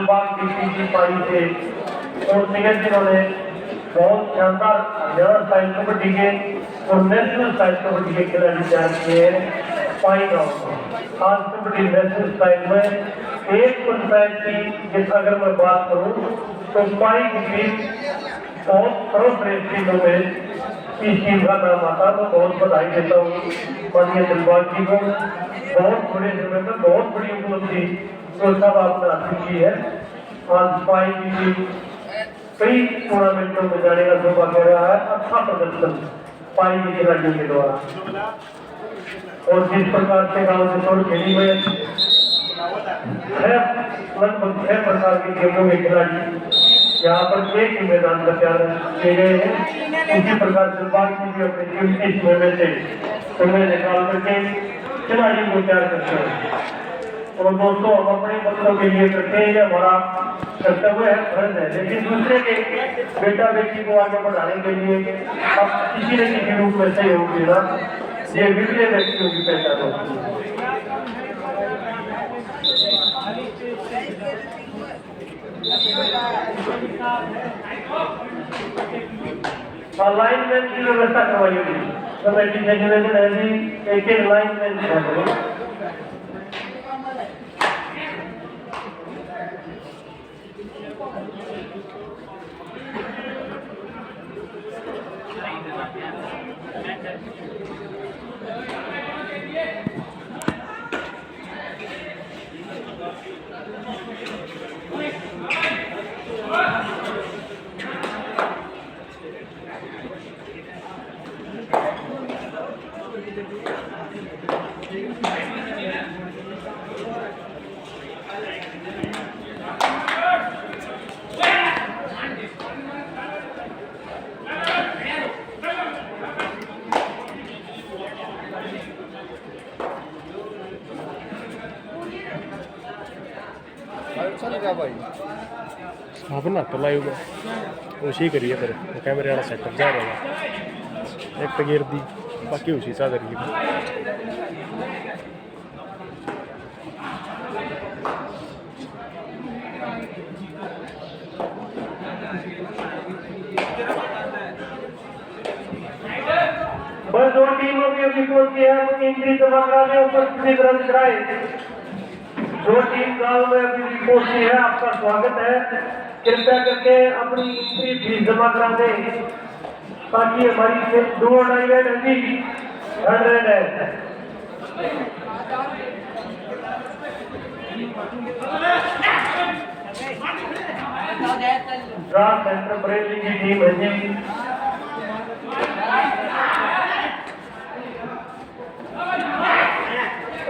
दिलबाग की पारी से और निगत जिन्होंने बहुत शानदार हरियाणा स्टाइल कबड्डी के और नेशनल स्टाइल कबड्डी के खिलाड़ी तैयार किए हैं। पाई गाँव आज कबड्डी नेशनल स्टाइल में एक पंचायत की अगर मैं बात करूं तो पाई की टीम बहुत सर्वश्रेष्ठ टीमों में इस टीम का नाम आता तो बहुत बधाई देता हूँ माननीय दिलबाग जी को। बहुत बड़े समय में बहुत बड़ी उपलब्धि तो सब आपने हासिल की है। आज पाई की टीम कई टूर्नामेंटों में जाने का सौभाग्य रहा है। अच्छा प्रदर्शन पाई के खिलाड़ियों के द्वारा और जिस प्रकार से गाँव से तोड़ खेली में लगभग 6 प्रकार की गेमों के खिलाड़ी यहाँ पर एक ही मैदान पर तैयार किए गए हैं। उसी प्रकार से बाकी भी अपने टीम के समय में से समय निकाल करके खिलाड़ियों को तैयार करते हैं। और दोस्तों हम अपने बच्चों के लिए करते हैं, हमारा कर्तव्य है, फर्ज है, लेकिन दूसरे के बेटा बेटी को आगे बढ़ाने के लिए अब किसी न किसी रूप में सहयोग देना ये विभिन्न व्यक्तियों की पहचान होती है। लाइनमैन की व्यवस्था करवाई हुई कमेटी से निवेदन है जी एक लाइनमैन है। ना तो लाइव उसी करिए फिर कैमरे वाला सेटअप जा रहा है एक तो गिर दी बाकी उसी सा करिए। बस दो टीमों के अभिषेक किया इंद्री समाग्रा में उपस्थित रन कराए। जो टीम गांव में अभी रिपोर्ट की है आपका स्वागत है। कृपया करके अपनी फीस जमा करा दें ताकि हमारी दो डाइवेट है 100 है। ड्रा सेंटर बरेली की टीम है जी।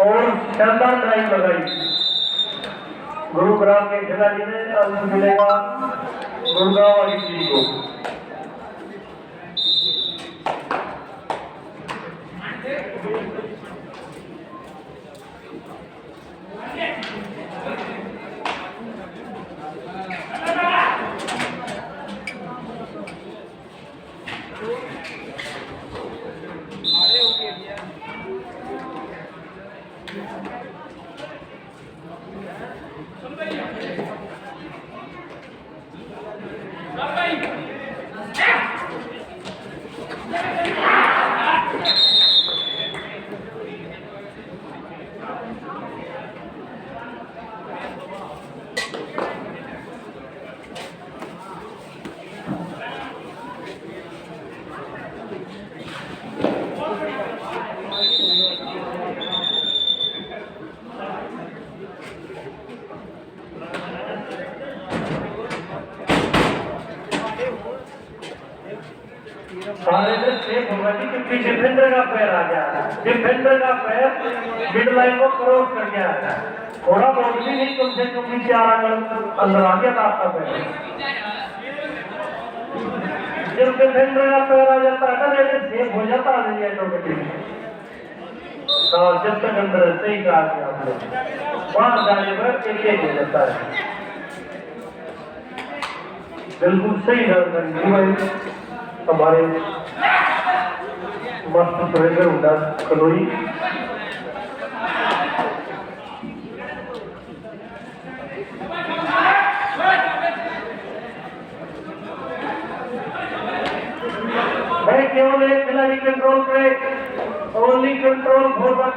और शानदार ड्राइव लगाई गुरुग्राम के खिलाड़ी ने अंक मिलेगा गुड़गांव वाली टीम को। डिफेंडर का पैर आ गया, डिफेंडर का पैर मिड लाइन को क्रॉस कर गया, थोड़ा बहुत भी नहीं कम से कम नीचे आ रहा अंदर आ गया था आपका पैर। जब डिफेंडर का पैर आ जाता है ना जैसे सेफ हो जाता है ऑटोमेटिक। जब तक अंदर सही कहा गया आपने वहां जाने पर एक हो जाता है। बिल्कुल सही जानकारी हमारे मस्त सुरेंद्र हुड्डा कलोई।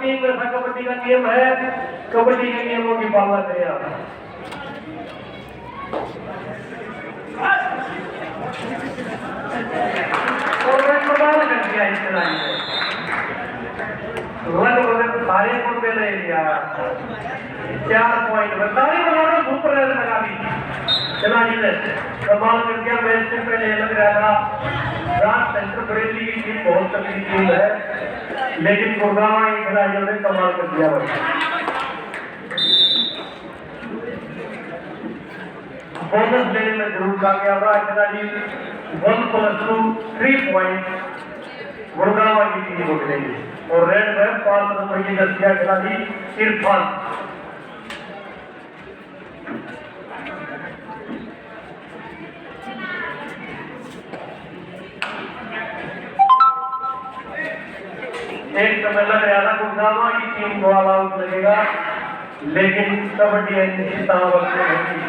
तीन ऐसा कबड्डी का नियम है, कबड्डी के नियमों की पालना करें आप। और मैं कमाल कर दिया इस तरह सारे मुद्दे ले लिया 4 पॉइंट में सारी बना सुपर लगा दी खिलाड़ी ने कमाल कर दिया। मैच से पहले लग रहा था राज सेंटर बरेली की टीम बहुत तगड़ी टीम है, लेकिन गुड़गांव के खिलाड़ियों ने कमाल कर दिया भाई। बोनस लेने में जरूर कामयाब रहा खिलाड़ी 1+2 3 पॉइंट गुड़गांव की टीम को मिलेगी। और रेड में 5 नंबर की दस्तिया खिलाड़ी इरफान। एक समय लग रहा था गुड़गांव की टीम को ऑल आउट लगेगा, लेकिन कबड्डी निश्चित नहीं।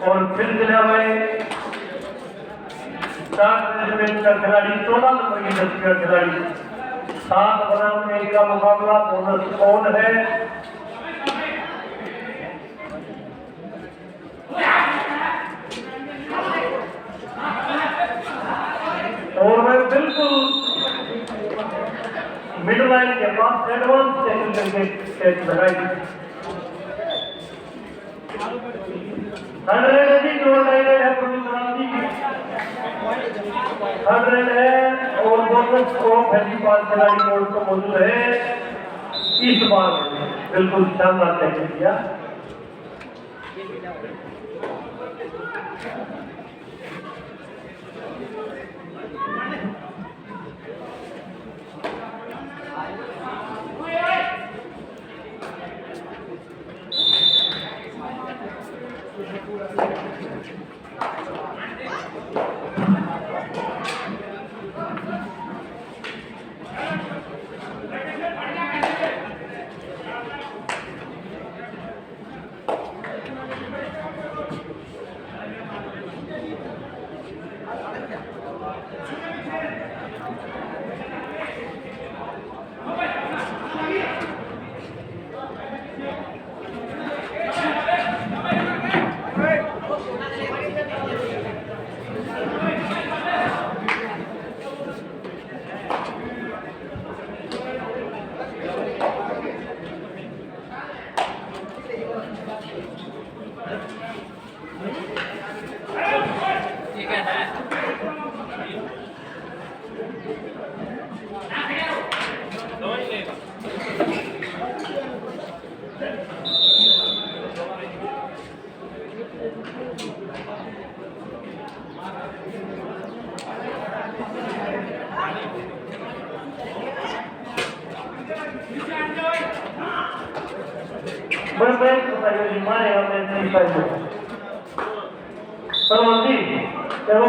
और फिर जिला में 7 का खिलाड़ी 14 नंबर की दस्ती का खिलाड़ी 7 बनाम 1 का मुकाबला बोनस कौन है। और मैं बिल्कुल मिड लाइन के पास एडवांस टैकल करके कैच लगाई 100 है जोड़ लाइन है हंड्रेड है और बोनस को पहली बार खिलाड़ी कोर्ट को मौजूद है। इस बार बिल्कुल शानदार टैकल किया।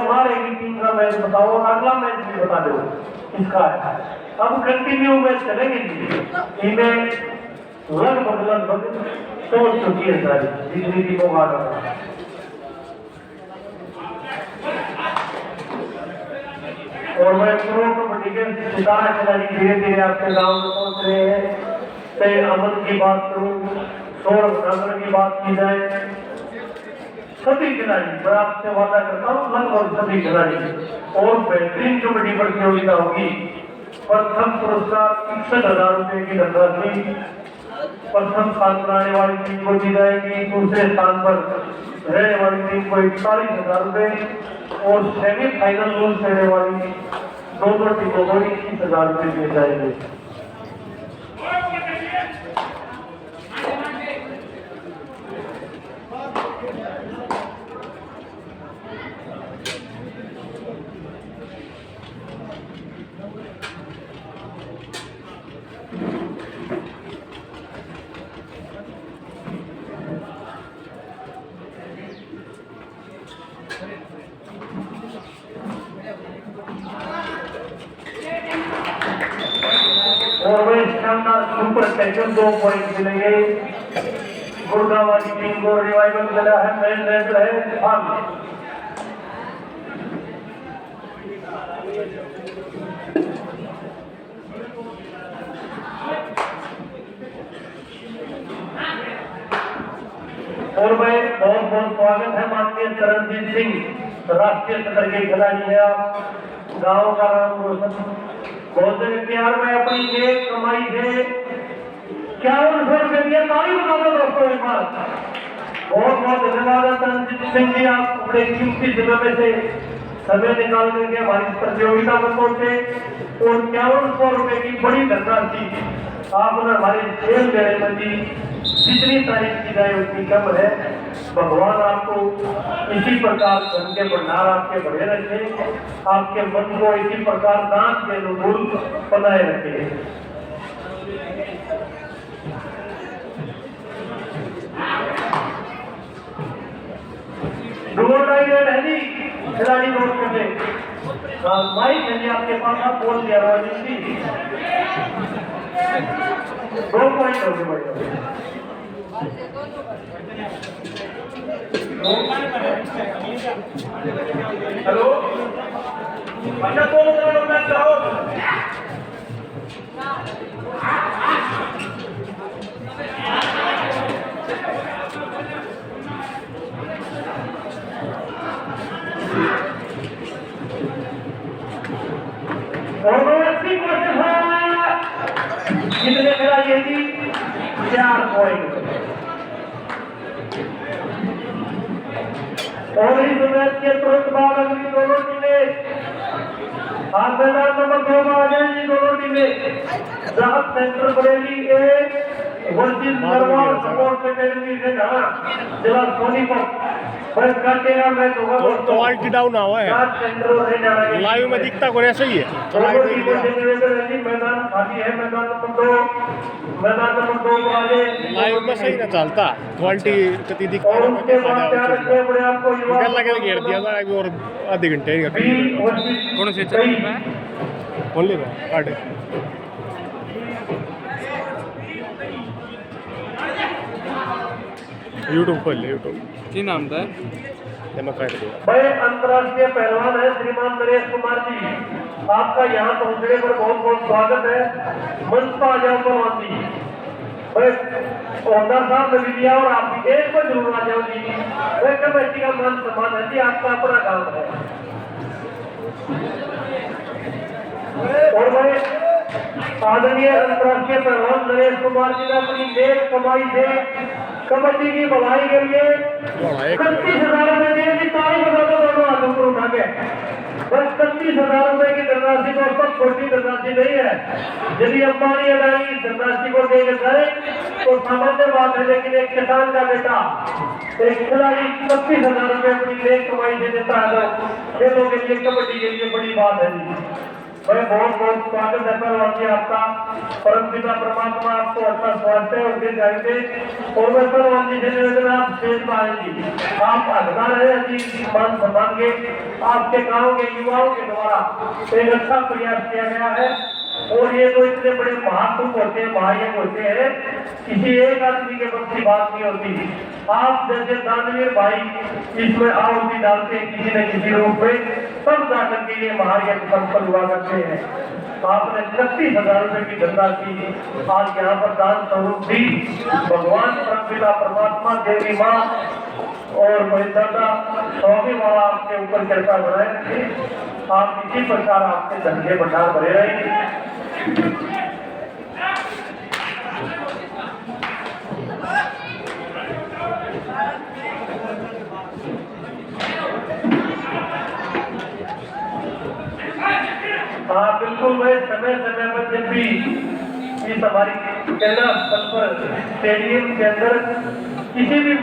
मारेगी टीम का मैच बताओ, अगला मैच भी बता दो इसका है। अब कंटिन्यू मैच चलेंगे जी, इनमें लगभग सोच चुकी है सारी जितनी टीमों का और मैं प्रो कबड्डी के सितारा खिलाड़ी धीरे धीरे आपके गांव में पहुंच रहे हैं। चाहे अमन की बात करूं, सौरभ नगर की बात की जाए, सभी खिलाड़ी मैं आपसे वादा करता हूँ लगभग सभी खिलाड़ी और बेहतरीन कबड्डी प्रतियोगिता होगी। प्रथम पुरस्कार 61,000 रुपए की धनराशि प्रथम स्थान पर आने वाली टीम को दी जाएगी। दूसरे स्थान पर रहने वाली टीम को 41,000 रुपए और सेमीफाइनल रूल रहने वाली दोनों टीमों को 21,000 रुपए दिए जाएंगे। सुपर टेंशन 2 पॉइंट मिलेंगे। गुड़गांव वाली टीम को रिवाइवल मिला है, मैच रेड है फन। और भाई बहुत बहुत स्वागत है माननीय चरणजीत सिंह, राष्ट्रीय स्तर के खिलाड़ी है आप, गाँव का नाम रोशन। बहुत प्यार में अपनी एक कमाई से 51 रुपये दिया, ताली बता दो दोस्तों एक बार। बहुत बहुत धन्यवाद है चरणजीत सिंह जी, आप बड़े कीमती समय में से समय निकाल करके हमारी प्रतियोगिता में पहुंचे और 5100 रुपये की बड़ी धनराशि आपने हमारे खेल मेले में दी। जितनी तारीफ की जाए उतनी कम है। भगवान आपको इसी प्रकार धन के भंडार आपके बढ़े रखे, आपके मन को इसी प्रकार दान के अनुकूल बनाए रखे। है जी खिलाड़ी नोट कर ले, माइक है जी आपके पास, आप बोल दिया जी 2 पॉइंट हो गए। हेलो अच्छा, 2 मैच कराओ। और 80 कोशिश है, कितने खिलाड़ी है जी? 4 पॉइंट। और इस मैच के तुरंत बाद अगली दोनों टीमें मैदान नंबर 2 में आ जाएंगी। दोनों टीमें राहत centre Bareilly A versus Narwal sports academy से जहां जिला सोनीपत बस काटेगा मैच होगा। क्वालिटी डाउन हुआ है, लाइव में दिखता कौन ऐसा ही है। मैदान खाली है, मैदान नंबर 2 को आ जाए। लाइव में सही ना चलता, क्वालिटी कति दिखता है। लगे घेर दिया था अभी और आधे घंटे कौन से चैनल पे कौन ले रहा काटे यूट्यूब खोल ले, यूट्यूब की नाम था? मैं काट दूंगा। भाई अंतर्राष्ट्रीय पहलवान है श्रीमान नरेश कुमार जी, आपका यहाँ पहुँचने पर बहुत बहुत स्वागत है। मंच पर आ जाओ पहलवान जी। भाई ओहदार साहब ने दिया और आप भी एक पर जरूर आ जाओ जी। भाई कमेटी का मान सम्मान है जी, आपका अपना काम है। और भाई आदरणीय अंतर्राष्ट्रीय पहलवान नरेश कुमार जी ने अपनी नेक कमाई से कबड्डी की भलाई के लिए 31,000 रुपए दिए जी। तारीफ बता दो दोनों हाथों को उठा के। बस 31,000 रुपए की धनराशि तो सब छोटी धनराशि नहीं है। यदि अंबानी अडानी धनराशि को देकर जाए तो सामान्य बात है, लेकिन एक किसान का बेटा एक खिलाड़ी 31,000 रुपए अपनी नेक कमाई से देता है तो खेलों के लिए, कबड्डी के लिए बड़ी बात है जी। मैं बहुत बहुत स्वागत है पहलवान जी आपका। परम पिता परमात्मा आपको अच्छा स्वास्थ्य और दे जाएंगे। और मैं पहलवान जी से निवेदन, आप स्टेज पर आएंगे, आप हकदार है जी मान सम्मान के। आपके गाँव के युवाओं के द्वारा एक अच्छा प्रयास किया गया है और ये तो इतने बड़े महाकुंभ होते हैं, महायज्ञ होते हैं, किसी एक आदमी के बस की बात नहीं होती। आप जैसे दानवीर भाई इसमें आहुति डालते हैं किसी न किसी रूप में, तब जाकर के ये महायज्ञ संपन्न हुआ करते हैं। आपने 31,000 रुपए की धनराशि आज यहाँ पर दान स्वरूप दी। भगवान परमपिता परमात्मा, देवी माँ और दादा स्वामी वाला आपके ऊपर कृपा बनाए रखे। आप इसी प्रकार आपके धन के भंडार भरे रहेंगे। हाँ बिल्कुल भाई, समय समय पर जब भी इस हमारी कैला स्थल पर स्टेडियम के अंदर किसी भी